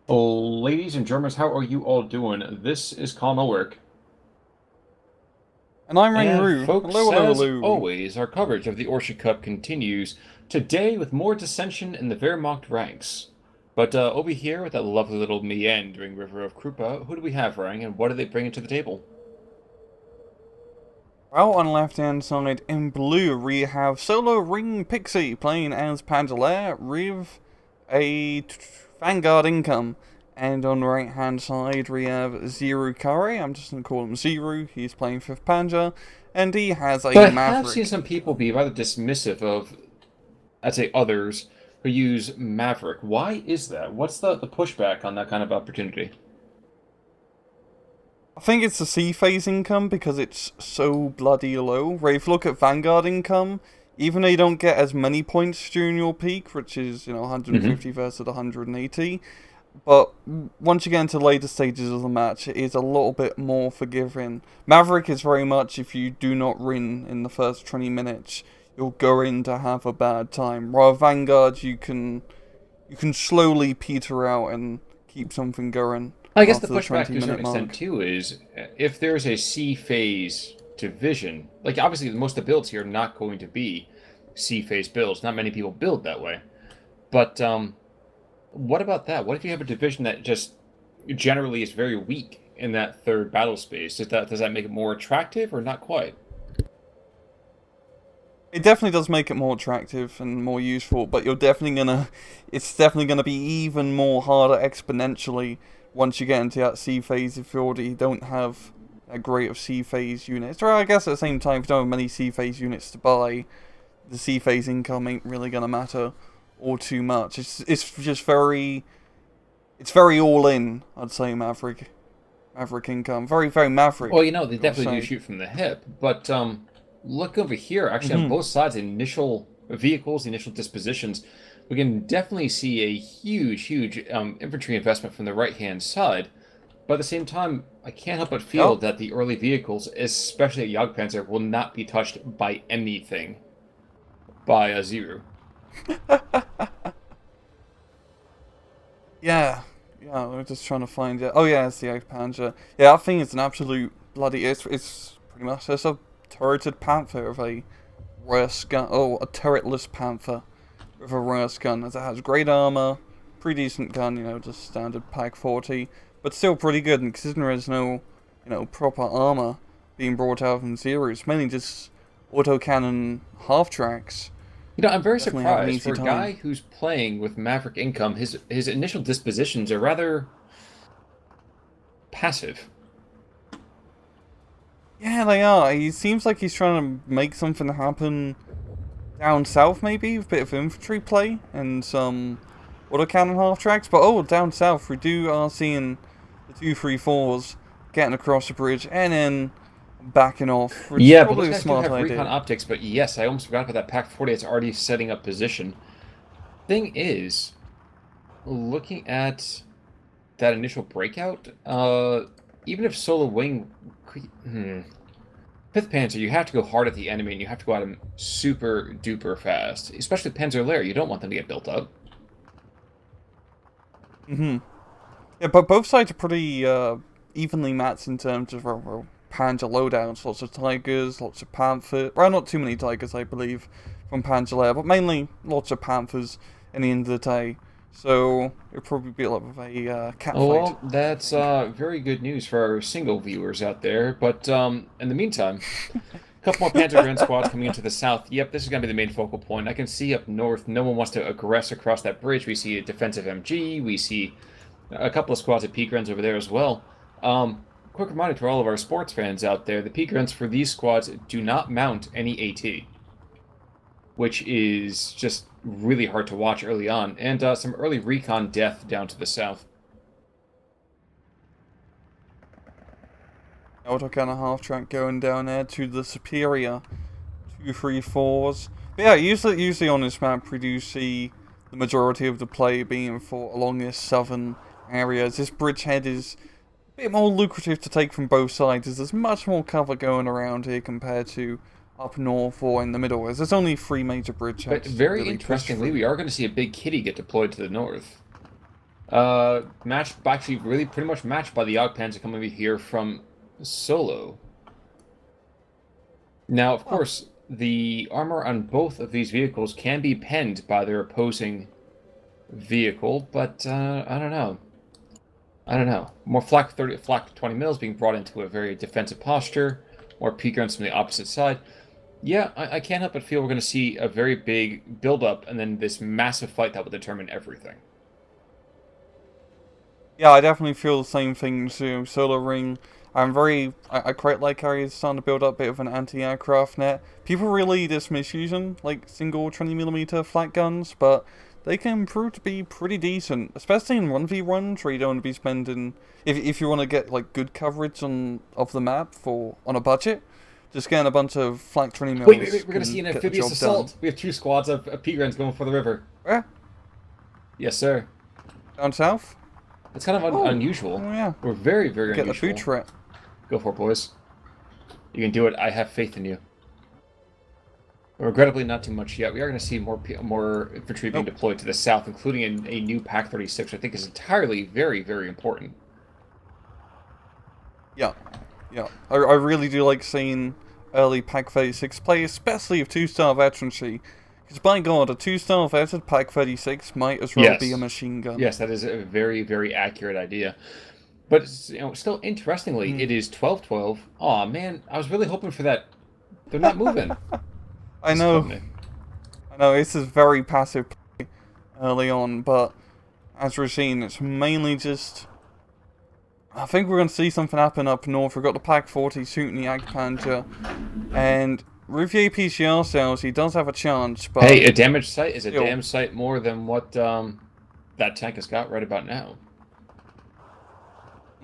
Oh, ladies and Germans, how are you all doing? This is Colin Ulrich. And I'm And Ringroo. folks, Hello, hello, as hello. always, our coverage of the Orsha Cup continues today with more dissension in the Wehrmacht ranks. But over here with that lovely little meandering river of Krupa, who do we have, Rang, and what are they bringing to the table? Well, on the left-hand side in blue, we have Solo Ring Pixie playing as Pandalair with a Vanguard income. And on the right-hand side, we have Xirucaire. I'm just going to call him Xiru. He's playing 5th Panzer. And he has So a I have seen Maverick. some people be rather dismissive of, I'd say, others who use Maverick. Why is that? What's the pushback on that kind of opportunity? I think it's the C phase income because it's so bloody low. Where if you look at Vanguard income, even though you don't get as many points during your peak, which is 150 versus 180, but once you get into later stages of the match, it is a little bit more forgiving. Maverick is very much if you do not win in the first 20 minutes, you'll go in to have a bad time. While Vanguard, you can slowly peter out and keep something going I guess the after the pushback 20 to a certain minute extent mark. too is if there's a C phase division, like obviously most of the builds here are not going to be C phase builds. Not many people build that way. But what about that? What if you have a division that just generally is very weak in that third battle space? Does that make it more attractive or not quite? It definitely does make it more attractive and more useful, but it's definitely gonna be even more harder exponentially once you get into that C phase if you already don't have a great of C phase units. Or I guess at the same time, if you don't have many C phase units to buy, the C phase income ain't really gonna matter all too much. It's just very all in. I'd say Maverick income, very Well, Maverick. they I'll definitely do say. shoot from the hip, but look over here. Actually, on Mhm. both sides, the initial vehicles, the initial dispositions, we can definitely see a huge infantry investment from the right-hand side. But at the same time, I can't help but feel Yep. that the early vehicles, especially at Jagdpanzer, will not be touched by anything by a Zero. Yeah, yeah. We're just trying to find it. Oh yeah, it's the Panther. Yeah, that thing is an absolute bloody. It's pretty much it's a turreted panther with a worse gun. Oh, a turretless panther with a worse gun, as it has great armor, pretty decent gun. Just standard Pak 40, but still pretty good. And considering there's no, proper armor being brought out from Zero, it's mainly just autocannon half tracks. I'm very Definitely have an surprised for easy a time. guy who's playing with Maverick Income. His initial dispositions are rather passive. Yeah, they are. He seems like he's trying to make something happen down south, maybe, with a bit of infantry play and some autocannon half tracks. But down south, we are seeing the 234s getting across the bridge and then backing off, which is Yeah, but those probably a guys do smart have recon idea. optics. But yes, I almost forgot about that Pack 40 that's already setting up position. Thing is, looking at that initial breakout, even if Solo Wing, Fifth Panzer, you have to go hard at the enemy and you have to go at them super duper fast. Especially Panzer Lair, you don't want them to get built up. Yeah, but both sides are pretty evenly matched in terms of Panzer loadouts. Lots of Tigers, lots of Panthers. Well, not too many Tigers, I believe, from Panzer but mainly lots of Panthers in the end of the day. So it'll probably be a lot of a cat Oh, fight, well, I that's think. very good news for our single viewers out there. But in the meantime, a couple more Panzer Grand squads coming into the south. Yep, this is going to be the main focal point. I can see up north, no one wants to aggress across that bridge. We see a defensive MG. We see a couple of squads of Peagrens over there as well. Quick reminder to all of our sports fans out there, the Peagrens for these squads do not mount any AT, which is just really hard to watch early on, and some early recon death down to the south. Autocannon half track going down there to the superior 234s. But yeah, usually on this map we do see the majority of the play being fought along this southern areas. This bridgehead is a bit more lucrative to take from both sides, as there's much more cover going around here compared to up north or in the middle, as there's only three major But bridgeheads to very really push interestingly, through. we are going to see a big kitty get deployed to the north. Matched, actually, really pretty much matched by the Jagdpanzer coming over here from Solo. Now, of Oh, course, the armor on both of these vehicles can be penned by their opposing vehicle, but I don't know. I don't know. More flak 20 mils being brought into a very defensive posture, more peak guns from the opposite side. Yeah, I can't help but feel we're going to see a very big build-up and then this massive fight that will determine everything. yeah, I definitely feel the same thing too. Solo Ring. I quite like how he's starting to build up a bit of an anti-aircraft net. People really dismiss using like single 20mm flat guns, but they can prove to be pretty decent, especially in 1v1s where you don't want to be spending. If you want to get like good coverage of the map for on a budget, just getting a bunch of flat 20 Wait, mils we're going to see can an get the amphibious job done. assault. We have two squads of P-Grens going for the river. Where? Yes, sir. Down south? It's kind of Oh, unusual. oh yeah. We're very, very Get the food unusual. threat. Go for it, boys. You can do it. I have faith in you. Regrettably, not too much yet. We are going to see more infantry being Nope. deployed to the south, including a new Pac 36, which I think is entirely very, very important. Yeah, yeah. I really do like seeing early Pack 36 play, especially of 2-star veterancy. Because by God, a 2-star vetted Pack 36 might as well be a Yes. machine gun. Yes, that is a very, very accurate idea. But still interestingly, Mm. it is 12-12. Aw, man, I was really hoping for that. They're not moving. I know, Disappointing. I know, this is very passive play early on, but as we're seeing, it's mainly just. I think we're going to see something happen up north. We've got the Pack 40 shooting the Jagdpanzer, and with the APCR cells, he does have a chance, but Hey, a damaged site is a still. damn sight more than what that tank has got right about now.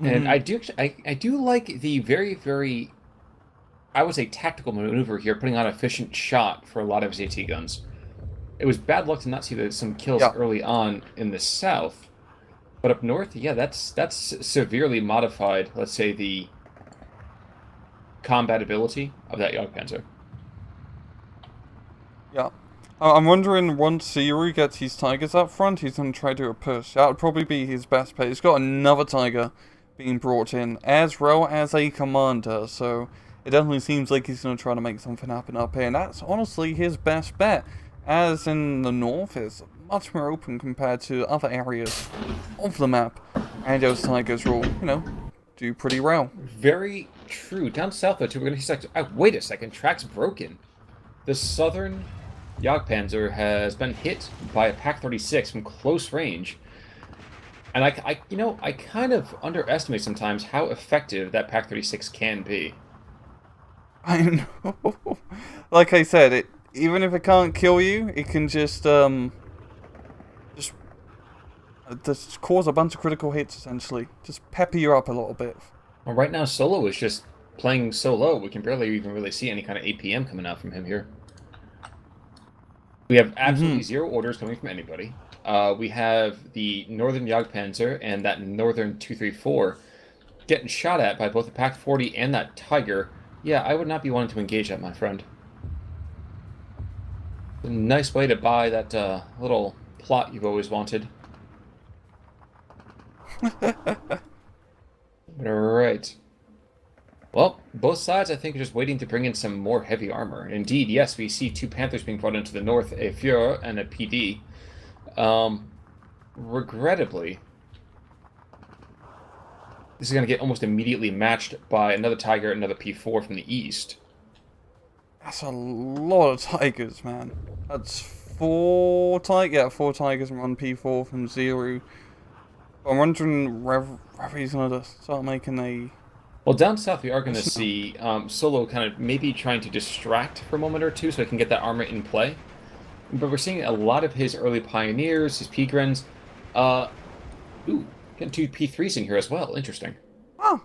And Mhm. I do like the very, very, I would say, tactical maneuver here, putting on efficient shot for a lot of his AT guns. It was bad luck to not see some kills Yeah. early on in the south, but up north, yeah, that's severely modified. Let's say the combat ability of that Jagdpanzer. Yeah. I'm wondering once Xiru gets his tigers up front, he's going to try to do a push. That would probably be his best play. He's got another tiger being brought in, as well as a commander, so it definitely seems like he's going to try to make something happen up here. And that's honestly his best bet, as in the north is much more open compared to other areas of the map. And those tigers will, do pretty well. Very true. Down south, though, too, we're going to see. Wait a second, track's broken. The southern Jagdpanzer has been hit by a Pac 36 from close range. And I kind of underestimate sometimes how effective that Pac 36 can be. I know. Like I said, even if it can't kill you, it can just cause a bunch of critical hits essentially. Just pepper you up a little bit. Well, right now, Solo is just playing so low, we can barely even really see any kind of APM coming out from him here. We have absolutely Mhm. zero orders coming from anybody. We have the Northern Jagdpanzer and that Northern 234 getting shot at by both the Pac 40 and that Tiger. Yeah, I would not be wanting to engage that, my friend. A nice way to buy that little plot you've always wanted. Alright. Well, both sides, I think, are just waiting to bring in some more heavy armor. Indeed, yes, we see two Panthers being brought into the north, a Fuhrer and a PD. Regrettably, this is going to get almost immediately matched by another Tiger, another P4 from the east. That's a lot of tigers, man. That's four tigers and one P4 from Zero. I'm wondering whether he's gonna start making a. Well, down south, we are going to Yes, no. see Solo kind of maybe trying to distract for a moment or two so he can get that armor in play. But we're seeing a lot of his early pioneers, his P-Grens. Uh, ooh, getting two P3s in here as well. Interesting. Oh,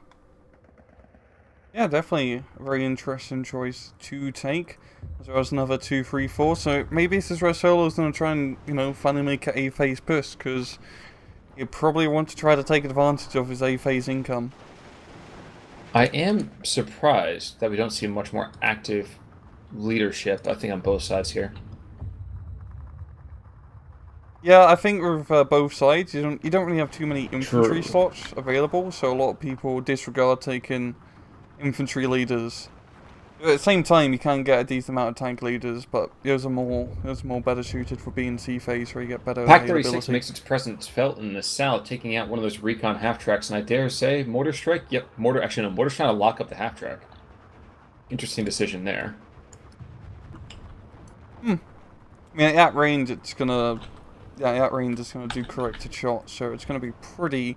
yeah, definitely a very interesting choice to take. As well as another 2, 3, 4. So maybe this is where Solo's gonna try and finally make an A phase push because he probably want to try to take advantage of his A phase income. I am surprised that we don't see much more active leadership, I think, on both sides here. Yeah, I think with both sides, you don't really have too many infantry True. slots available, so a lot of people disregard taking infantry leaders. At the same time, you can get a decent amount of tank leaders, but those are more better suited for being sea phase, where you get better Pack 36 availability. makes its presence felt in the south, taking out one of those recon half-tracks, and I dare say, Mortar Strike? Yep, Mortar, actually no, Mortar's trying to lock up the half-track. Interesting decision there. I mean, at range, at range, it's gonna do corrected shots, so it's gonna be pretty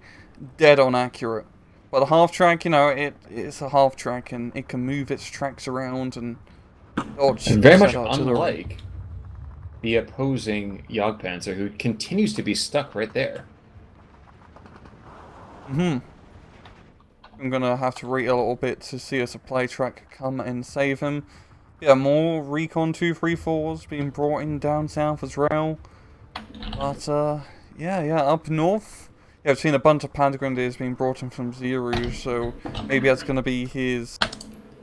dead on accurate. But the half track, it's a half track, and it can move its tracks around and dodge And very much said artillery. unlike the opposing Jagdpanzer, who continues to be stuck right there. I'm gonna have to wait a little bit to see a supply truck come and save him. Yeah, more Recon 234s being brought in down south as well. But, yeah, up north. Yeah, I've seen a bunch of Panda Grenadiers being brought in from Xiru, so maybe that's gonna be his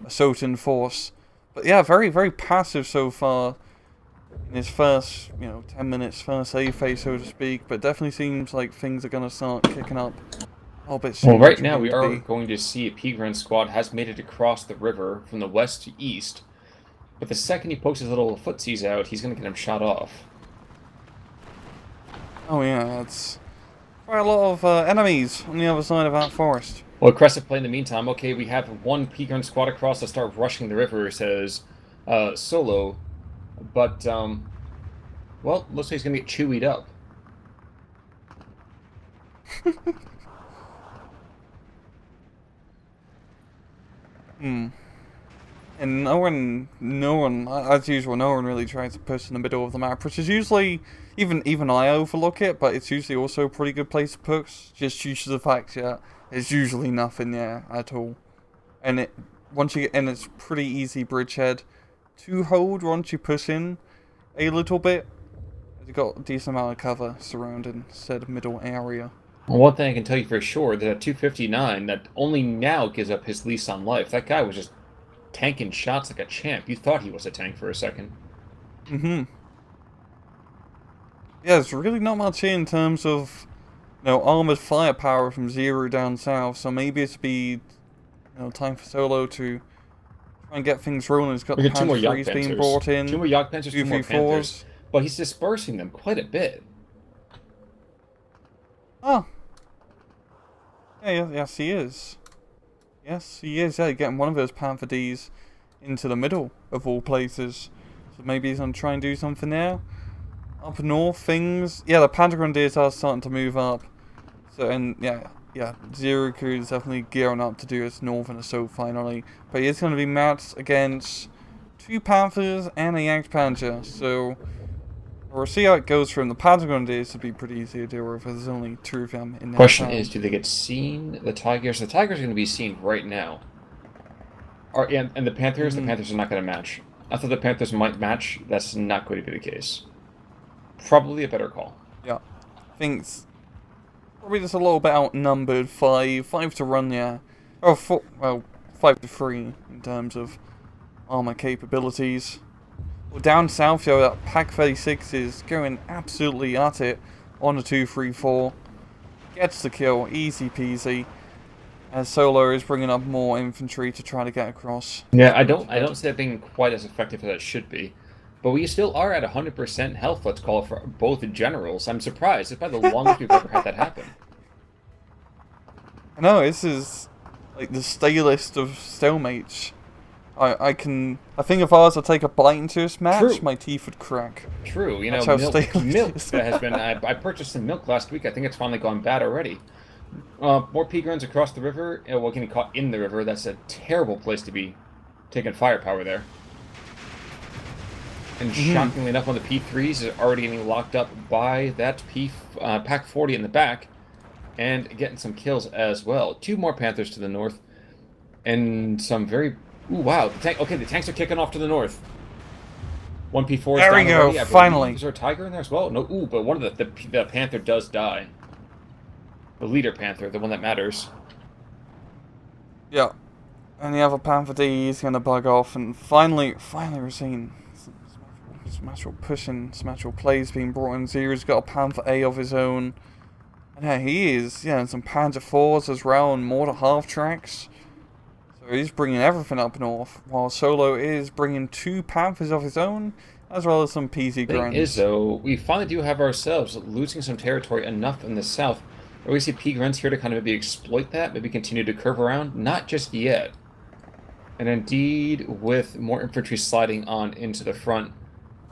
assault in force. But yeah, very, very passive so far in his first, 10 minutes, first A phase, so to speak. But definitely seems like things are gonna start kicking up a little bit Well, soon, right which will now be we are the going to see a P-Grunt squad has made it across the river from the west to east, but the second he pokes his little footsies out, he's going to get him shot off. Oh yeah, that's quite a lot of enemies on the other side of that forest. Well, Crescent Play in the meantime, okay, we have one P-Grunt squad across to start rushing the river, says Solo, but, well, looks like he's going to get chewied up. Hmm. And no one, as usual, no one really tries to push in the middle of the map, which is usually, even I overlook it, but it's usually also a pretty good place to push, just due to the fact that there's usually nothing there at all. And it's pretty easy bridgehead to hold once you push in a little bit. You've got a decent amount of cover surrounding said middle area. Well, one thing I can tell you for sure, that 259 that only now gives up his lease on life, that guy was just tanking shots like a champ. You thought he was a tank for a second. Mm-hmm. Yeah, there's really not much here in terms of, armored firepower from Zero down south, so maybe it's be, time for Solo to try and get things rolling. He's got We the got two more Panther Jagd 3s being Panzers. brought Two in, more Jagd Panzers, two more Panthers. 234s. But he's dispersing them quite a bit. Oh, yeah, yes, he is. Yes, he is, yeah, getting one of those Panther Ds into the middle, of all places. So maybe he's going to try and do something there. Up north, yeah, the Panther Grenadiers are starting to move up. So, and yeah, Xirucaire is definitely gearing up to do its northern assault finally. But he is going to be matched against two Panthers and a Jagdpanzer. So, we'll see how it goes for him. The Panther Grenadiers would be pretty easy to deal with, as there's only two of them in their Question is, town. do they get seen? The Tigers? The Tigers are going to be seen right now. And the Panthers? The Panthers are not going to match. I thought the Panthers might match. That's not going to be the case. Probably a better call. Yeah, I think it's probably just a little bit outnumbered. Five to run, yeah. Oh, 5-3 in terms of armor capabilities. Well, down south, that Pack 36 is going absolutely at it on a 2-3-4. Gets the kill, easy peasy. As Solo is bringing up more infantry to try to get across. Yeah, I don't see that being quite as effective as it should be. But we still are at 100% health, let's call it, for both generals. I'm surprised. It's probably the longest we've ever had that happen. I know, this is like the stalest of stalemates. I think if I was to take a bite into this match, True. my teeth would crack. True, That's how milk stale it is. has been. I purchased some milk last week. I think it's finally gone bad already. More P-Gruns across the river. Well, getting caught in the river. That's a terrible place to be taking firepower there. And shockingly enough, one of the P3s is already getting locked up by that Pack 40 in the back, and getting some kills as well. Two more Panthers to the north, and some very. Ooh, wow! The tanks are kicking off to the north. One P4 is There we down go, already. finally. Is there a Tiger in there as well? No. Ooh, but one of the Panther does die. The leader Panther, the one that matters. Yeah. And the other Panther D is going to bug off, and finally we're seeing some some actual pushing, some actual plays being brought in. Zero's got a Panther A of his own. And yeah, he is, yeah, and some Panther 4s as well, and mortar half-tracks. So he's bringing everything up north, while Solo is bringing 2 Panthers of his own, as well as some PZ Thing is, Grunts. though, we finally do have ourselves losing some territory enough in the south. Or we see P grunts here to kind of maybe exploit that, maybe continue to curve around. Not just yet. And indeed, with more infantry sliding on into the front,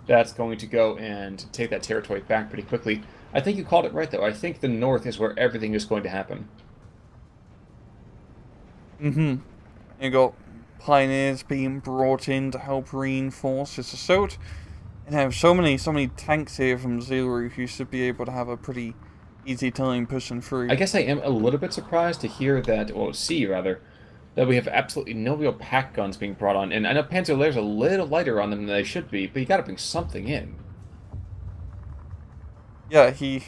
that's going to go and take that territory back pretty quickly. I think you called it right, though. I think the north is where everything is going to happen. You got Pioneers being brought in to help reinforce this assault. And have so many tanks here from Zero who should be able to have a pretty easy time pushing through. I guess I am a little bit surprised to hear that, or see rather, that we have absolutely no real pack guns being brought on. And I know Panzer Lehr's a little lighter on them than they should be, but you gotta bring something in. Yeah, he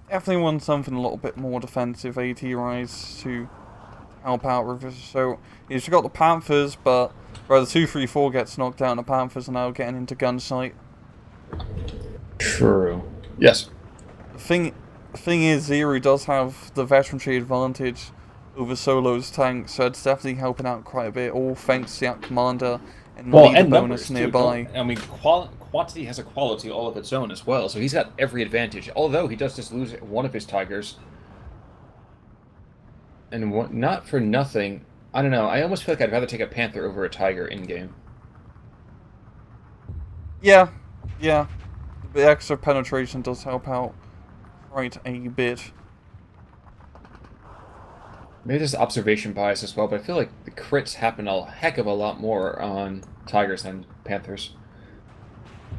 definitely wants something a little bit more defensive, AT-Rise, to help out with this. So he's got the Panthers, but where the 234 gets knocked down, the Panthers are now getting into gun sight. True. Yes. The thing is, Zero does have the veteranry advantage over Solo's tanks, so it's definitely helping out quite a bit, all thanks to that commander and leader bonus nearby. I mean, quantity has a quality all of its own as well, so he's got every advantage. Although he does just lose one of his Tigers. And not for nothing, I don't know, I almost feel like I'd rather take a Panther over a Tiger in-game. Yeah. The extra penetration does help out quite a bit. Maybe there's observation bias as well, but I feel like the crits happen a heck of a lot more on Tigers than Panthers.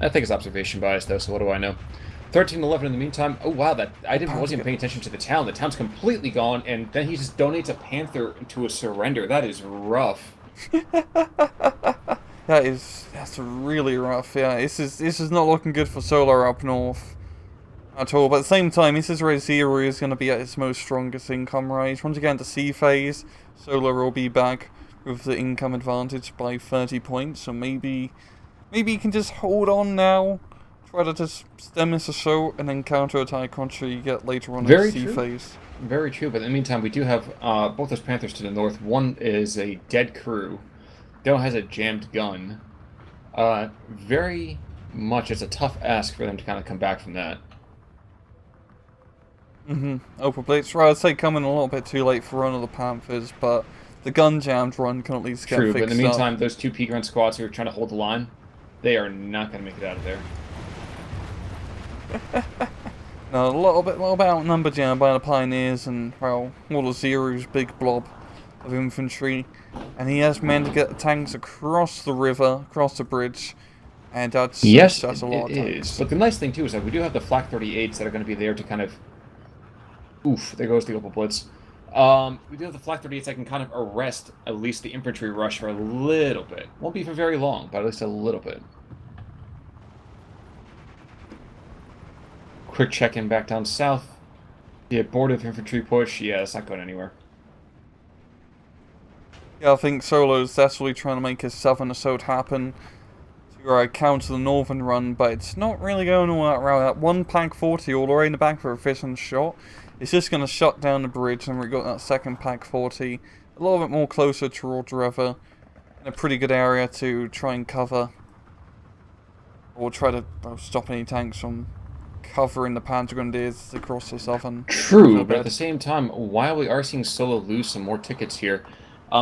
I think it's observation bias, though, so what do I know? 13-11 in the meantime. Oh, wow, that I wasn't even paying attention to the town. The town's completely gone, and then he just donates a Panther to a surrender. That is rough. That's really rough. Yeah, this is not looking good for Solar up north at all. But at the same time, this is where Zero is going to be at its most strongest income rise. Once you get into C phase, Solar will be back with the income advantage by 30 points. So maybe you can just hold on now. Try to just stem this assault and then counter-attack once you get later on in C phase. Very true, but in the meantime, we do have both those Panthers to the north. One is a dead crew. The other has a jammed gun. Very much, it's a tough ask for them to kind of come back from that. Open Blitz. Right, I'd say coming a little bit too late for one of the Panthers, but the gun jammed run can at least get fixed up. True, but in the meantime, those 2 P-Grunt squads who are trying to hold the line, they are not going to make it out of there. No, a little bit outnumbered, yeah, by the Pioneers and, well, all of Zero's big blob of infantry. And he has managed to get the tanks across the river, across the bridge, and that's a lot of tanks. But the nice thing, too, is that we do have the Flak 38s that are going to be there to kind of... Oof, there goes the Opal Blitz. We do have the Flak 38s that can kind of arrest at least the infantry rush for a little bit. Won't be for very long, but at least a little bit. Quick check-in back down south. The abortive infantry push. Yeah, it's not going anywhere. Yeah, I think Solo's desperately trying to make his southern assault happen to counter the northern run, but it's not really going all that route. That one Pack 40 all the way in the back for a efficient shot. It's just going to shut down the bridge, and we've got that second Pack 40 a little bit more closer towards the river, in a pretty good area to try and cover, or try to stop any tanks from covering the Panzergrenadiers across the southern. True, but at the same time, while we are seeing Solo lose some more tickets here,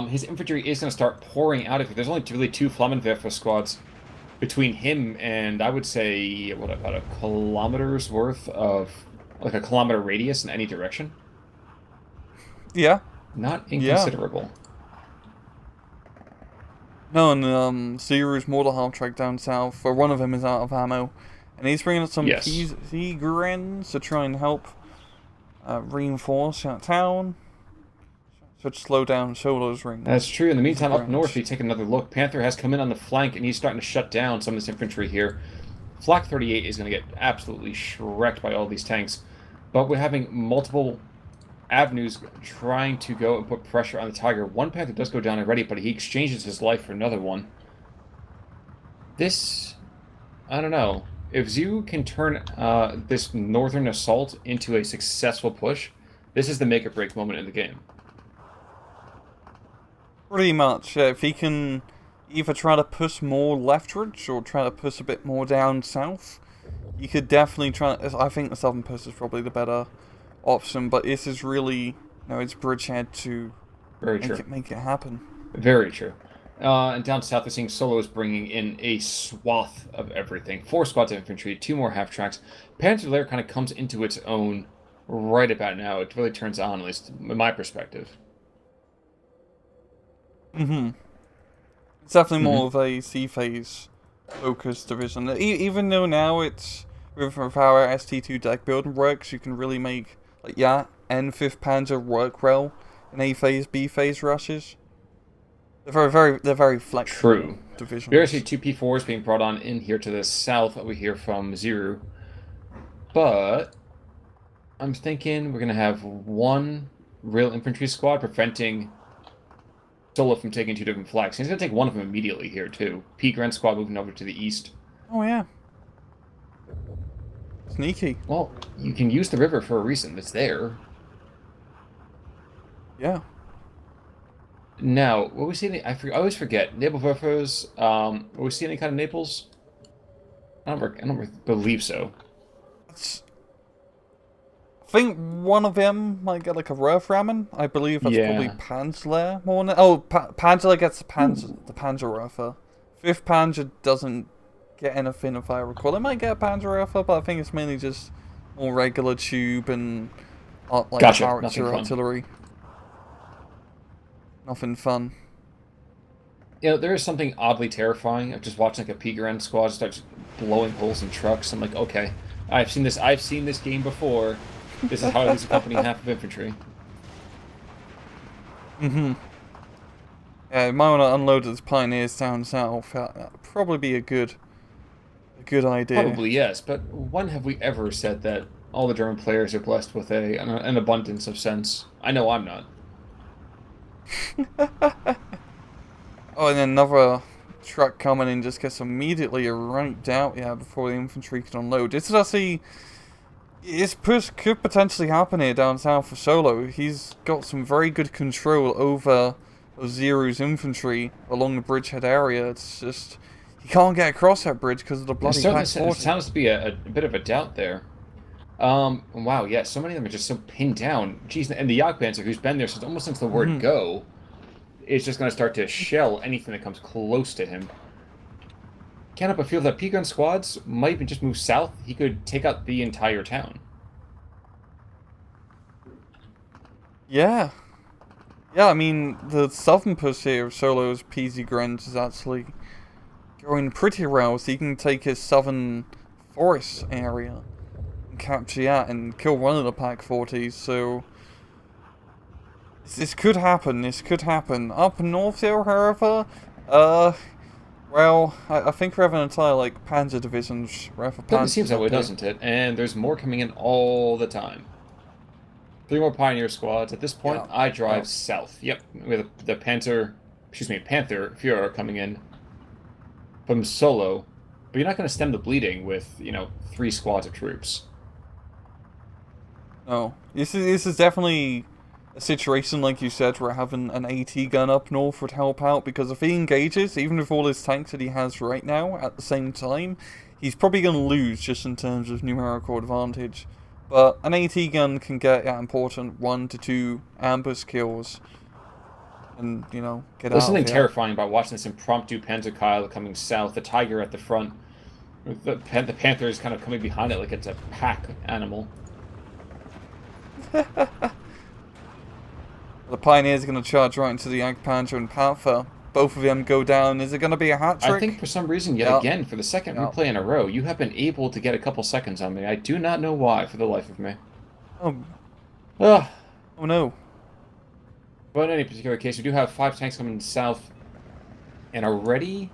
his infantry is going to start pouring out of here. There's only really 2 Flammenwerfer squads between him and, I would say, what, about a kilometer's worth of, like a kilometer radius in any direction? Yeah. Not inconsiderable. No, and Zero's mortar half-track down south, where one of them is out of ammo. And he's bringing up some PZ Grens to try and help reinforce that town. So to slow down Solo's ring. That's true. In the meantime, up north, we take another look. Panther has come in on the flank, and he's starting to shut down some of this infantry here. Flak 38 is going to get absolutely shreked by all these tanks. But we're having multiple avenues trying to go and put pressure on the Tiger. One Panther does go down already, but he exchanges his life for another one. This I don't know. If Zoo can turn this northern assault into a successful push, this is the make or break moment in the game. Pretty much, yeah. If he can either try to push more leftwards or try to push a bit more down south, you could definitely try. I think the southern push is probably the better option, but this is really, it's bridgehead to Very make true. it happen. Very true. And down south, we're seeing Solos bringing in a swath of everything. 4 squads of infantry, 2 more half tracks. Panzer Lair kind of comes into its own right about now. It really turns on, at least in my perspective. It's definitely Mm-hmm. more of a sea phase focused division. Even though now it's with our ST2 deck building works, you can really make N 5th Panzer work well in A phase, B phase rushes. They're very flexible True. We already see divisions. 2P4s being brought on in here to the south, we hear from Xiru. But I'm thinking we're going to have one real infantry squad preventing Solo from taking 2 different flags. He's going to take one of them immediately here, too. P Grand squad moving over to the east. Oh yeah, sneaky. Well, you can use the river for a reason. It's there. Yeah. Now, will we see any? I always forget. Naval warfare's. Will we see any kind of Naples? I don't believe so. It's, I think one of them might get like a Rough Ramen. I believe that's probably Yeah. Panzer more than. Oh, Panzer gets Ooh. the Panzerwerfer. 5th Panzer doesn't get anything if I recall. It might get a Panzerwerfer, but I think it's mainly just more regular tube and like Gotcha. Nothing howitzer fun. artillery. Nothing fun. There is something oddly terrifying of just watching like a Pigarand squad start blowing holes in trucks. I'm like, okay, I've seen this. I've seen this game before. This is how I lose a company half of infantry. Yeah, you might want to unload those pioneers down south. That'd probably be a good idea. Probably yes, but when have we ever said that all the German players are blessed with an abundance of sense? I know I'm not. Oh, and then another truck coming in just gets immediately ranked out, before the infantry can unload. This is actually... This push could potentially happen here down south for Solo. He's got some very good control over Zero's infantry along the bridgehead area. It's just... He can't get across that bridge because of the bloody Pack 40. Sounds to be a bit of a doubt there. Wow, yeah, so many of them are just so pinned down. Jeez, and the Jagdpanzer, who's been there since almost since the word go, is just going to start to shell anything that comes close to him. Can't help but feel that P-Gun squads might even just move south. He could take out the entire town. Yeah. Yeah, I mean, the southern push here of Solo's PZ Grant is actually going pretty well, so he can take his southern forest area and capture that and kill one of the Pack 40s, so... This could happen, this could happen. Up north there, however, well, I think we have an entire, Panzer divisions, rather Definitely seems Panzers that way, up here. doesn't it? And there's more coming in all the time. 3 more Pioneer squads. At this point, Yeah, I yeah. drive south. Yep, with the Panther Führer coming in from Solo. But you're not going to stem the bleeding with, 3 squads of troops. No. This is definitely a situation, like you said, where having an AT gun up north would help out, because if he engages, even with all his tanks that he has right now, at the same time, he's probably going to lose just in terms of numerical advantage. But an AT gun can get important 1 to 2 ambush kills and, get There's out of something here. terrifying about watching this impromptu Panzer Kyle coming south, the Tiger at the front, with the Panther is kind of coming behind it like it's a pack animal. The Pioneers are going to charge right into the Jagdpanzer and Panther. Both of them go down. Is it going to be a hat I trick? think for some reason, yet Yeah. again, for the second Yeah. replay in a row, you have been able to get a couple seconds on me. I do not know why, for the life of me. Oh, Ugh. oh no. But in any particular case, we do have 5 tanks coming south, and already,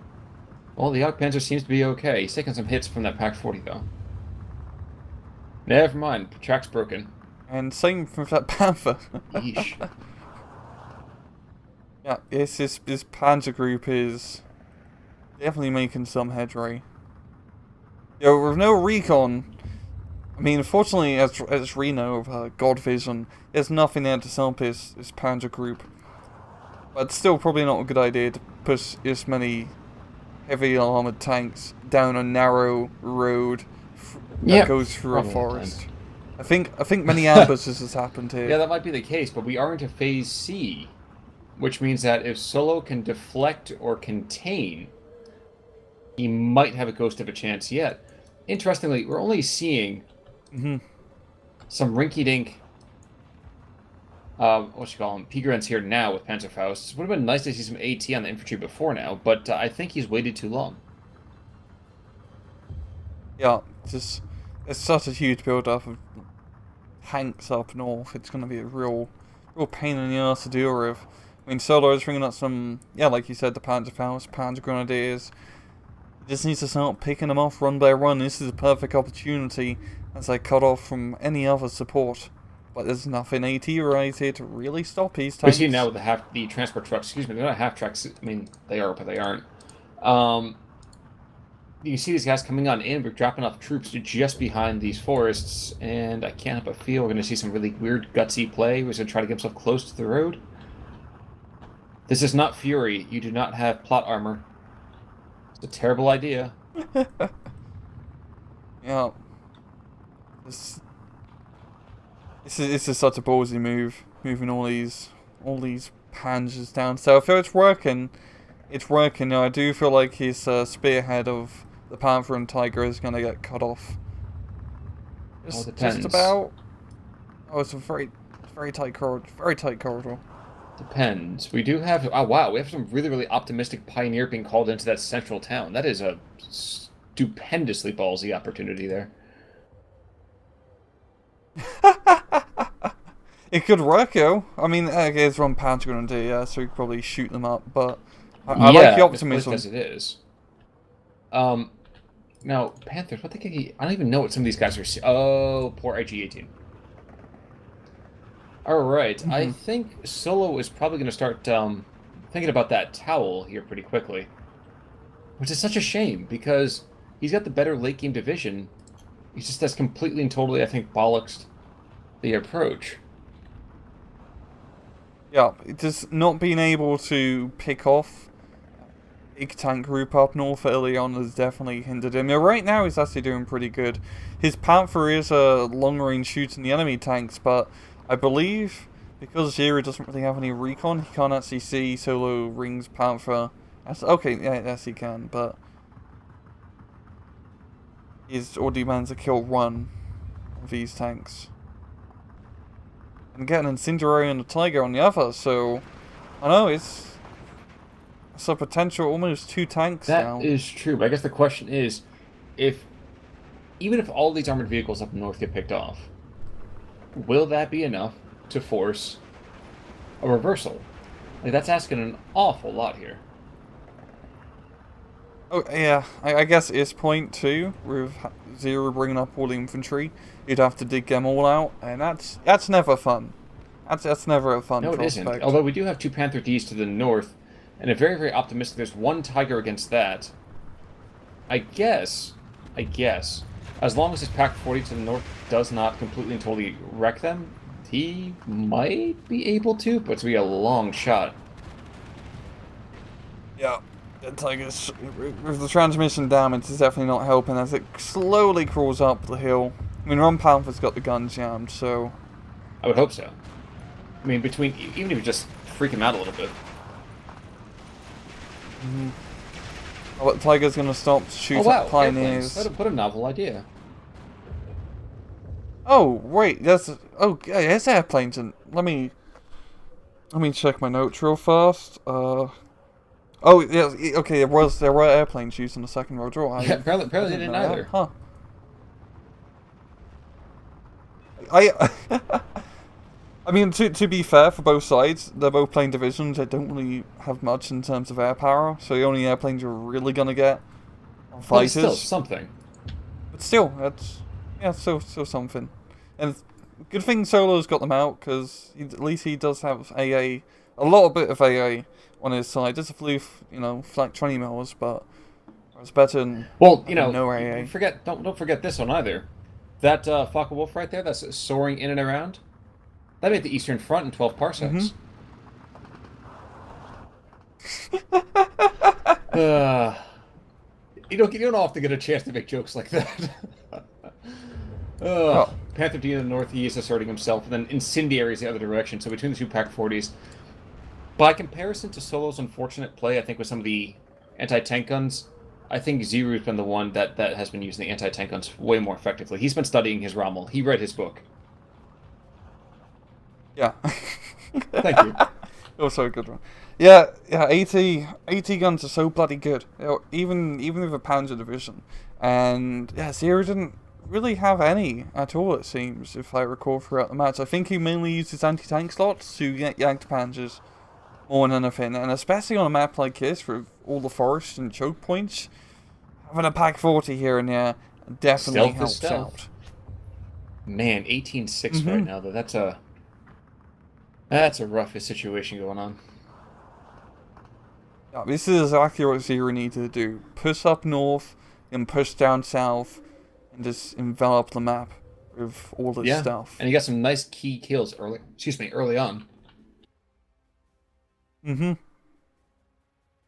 well, the Jagdpanzer seems to be okay. He's taking some hits from that Pack 40, though. Never mind, track's broken. And same with that Panther. Yeesh. Yeah, this Panzer group is definitely making some headway. Yeah, with no recon. I mean, unfortunately, as Reno of God Vision, there's nothing there to help his Panzer group. But it's still probably not a good idea to push this many heavy armored tanks down a narrow road that Yep, goes through a probably not forest. I think many ambushes has happened Yeah, here. that might be the case, but we are into Phase C, which means that if Solo can deflect or contain, he might have a ghost of a chance yet. Interestingly, we're only seeing Hmm. some rinky-dink, what you call them, Pigrens here now with Panzerfaust. It would have been nice to see some AT on the infantry before now, but I think he's waited too long. Yeah, just it's such a huge build-up of tanks up north. It's going to be a real pain in the ass to deal with. I mean, Solo is bringing up some, yeah, like you said, the Panzerfaust, Panzer Grenadiers. Just needs to start picking them off one by one. This is a perfect opportunity as they cut off from any other support. But there's nothing AT right here to really stop these We tanks. see now with the transport trucks. Excuse me, they're not half tracks. I mean, they are, but they aren't. Um, you see these guys coming on in. We're dropping off troops just behind these forests, and I can't help but feel we're going to see some really weird, gutsy play. We're going to try to get himself close to the road. This is not Fury. You do not have plot armor. It's a terrible idea. Yeah. This is such a ballsy move, moving all these panzers down south. So it's working. It's working. Now I do feel like his spearhead of the Panther and Tiger is gonna get cut off. All depends. Just about. Oh, it's a very tight corridor. Very tight corridor. Depends. We do have... Oh, wow. We have some really, really optimistic pioneer being called into that central town. That is a stupendously ballsy opportunity there. It could work, yo. I mean, okay, it's one Panther Grenadier, yeah, so we could probably shoot them up, but I like the optimism. As it is. Now, Panthers, what the heck? I don't even know what some of these guys are... Oh, poor IG-18. Alright, I think Solo is probably going to start thinking about that towel here pretty quickly. Which is such a shame, because he's got the better late-game division. He just has completely and totally, I think, bollocksed the approach. Yeah, just not being able to pick off big tank group up north early on has definitely hindered him. Now, right now he's actually doing pretty good. His Panther is a long-range shooting the enemy tanks, but I believe because Xiru doesn't really have any recon, he can't actually see Solo Ring's Panther. Okay, yeah, yes he can, but he's already managed to kill one of these tanks. And get an Incendiary and a Tiger on the other, so I know it's a potential almost 2 tanks now. That is true, but I guess the question is, even if all these armored vehicles up north get picked off, will that be enough to force a reversal? Like, that's asking an awful lot here. Oh yeah, I guess at this point too, with Xiru bringing up all the infantry, you'd have to dig them all out, and that's never fun. That's never a fun prospect. No, it isn't. Although we do have 2 Panther Ds to the north, and a very, very optimistic. There's 1 Tiger against that. I guess, as long as his Pack 40 to the north does not completely and totally wreck them, he might be able to, but it's going to be a long shot. Yeah. The Tiger's, with the transmission damage, is definitely not helping as it slowly crawls up the hill. I mean, Ron Panther's got the guns jammed, so... I would hope so. I mean, even if you just freak him out a little bit. Oh, but Tiger's gonna stop shooting at pioneers. What a novel idea. Oh, wait, there's airplanes in... Let me check my notes real fast. Oh, yeah, okay, there were airplanes used in the Second World War. Yeah, apparently they didn't either. Huh. I mean, to be fair, for both sides, they're both plane divisions. They don't really have much in terms of air power, so the only airplanes you're really gonna get are fighters. But still something. But still, still something. And good thing Solo's got them out, because at least he does have AA, a lot of bit of AA on his side. Just a few, flak 20 mils, but It's better than Well, having no AA. don't forget this one either. That Focke-Wulf right there, that's soaring in and around. That made the Eastern Front in 12 Mm-hmm. parsecs. Uh, you don't often get a chance to make jokes like that. Oh. Panther D in the northeast asserting himself, and then incendiaries the other direction. So between the two Pack 40s, by comparison to Solo's unfortunate play, I think with some of the anti-tank guns, I think Xiru's been the one that has been using the anti-tank guns way more effectively. He's been studying his Rommel. He read his book. Yeah. Thank you. Also a good one. Yeah, yeah, AT guns are so bloody good. You know, even with a Panzer division. And yeah, Zero didn't really have any at all, it seems, if I recall throughout the match. I think he mainly used his anti-tank slots to get yanked Panzers more than anything. And especially on a map like this, with all the forests and choke points, having a Pack 40 here and there definitely Stealth is helps stealth. out. Man, 18-6 right now, though. That's a rough situation going on. Yeah, this is exactly what Zero needed to do. Push up north, and push down south, and just envelop the map with all this stuff. And you got some nice key kills early on. Mm-hmm.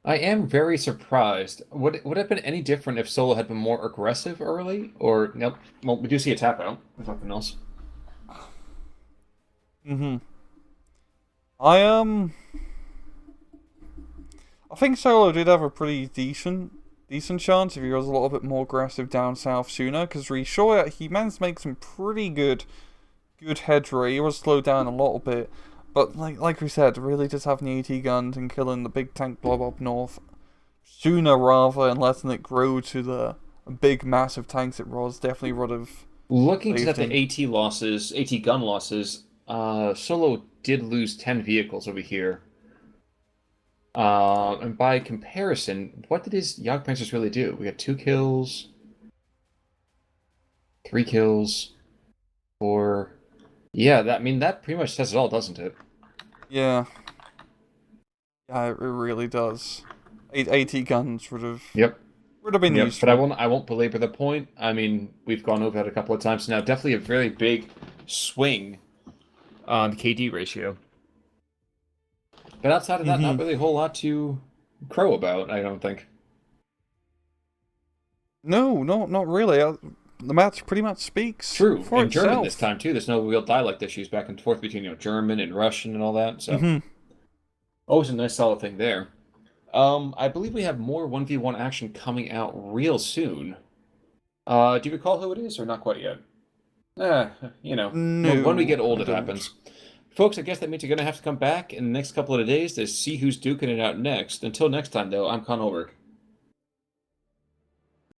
I am very surprised. Would it have been any different if Solo had been more aggressive early? Or, nope. Well, we do see a tap out, if nothing else. Mm-hmm. I think Solo did have a pretty decent chance if he was a little bit more aggressive down south sooner, because he managed to make some pretty good headway. He was slowed down a little bit, but like we said, really just having the AT guns and killing the big tank blob up north sooner rather than letting it grow to the big massive tanks it was definitely would have. Looking at the AT gun losses, Solo did lose 10 vehicles over here. And by comparison, what did his Jagdpanzers really do? We got 2 kills, 3 kills, 4. Yeah, that pretty much says it all, doesn't it? Yeah. Yeah, it really does. AT guns would have been useful. But I won't belabor the point. I mean, we've gone over that a couple of times now. Definitely a very big swing on the KD ratio. But outside of that, not really a whole lot to crow about, I don't think. No, not really. The match pretty much speaks True, for and itself. German this time too. There's no real dialect issues back and forth between German and Russian and all that. So always a nice solid thing there. I believe we have more 1v1 action coming out real soon. Do you recall who it is, or not quite yet? No, when we get old, it happens. Folks, I guess that means you're going to have to come back in the next couple of days to see who's duking it out next. Until next time, though, I'm Con Holberg.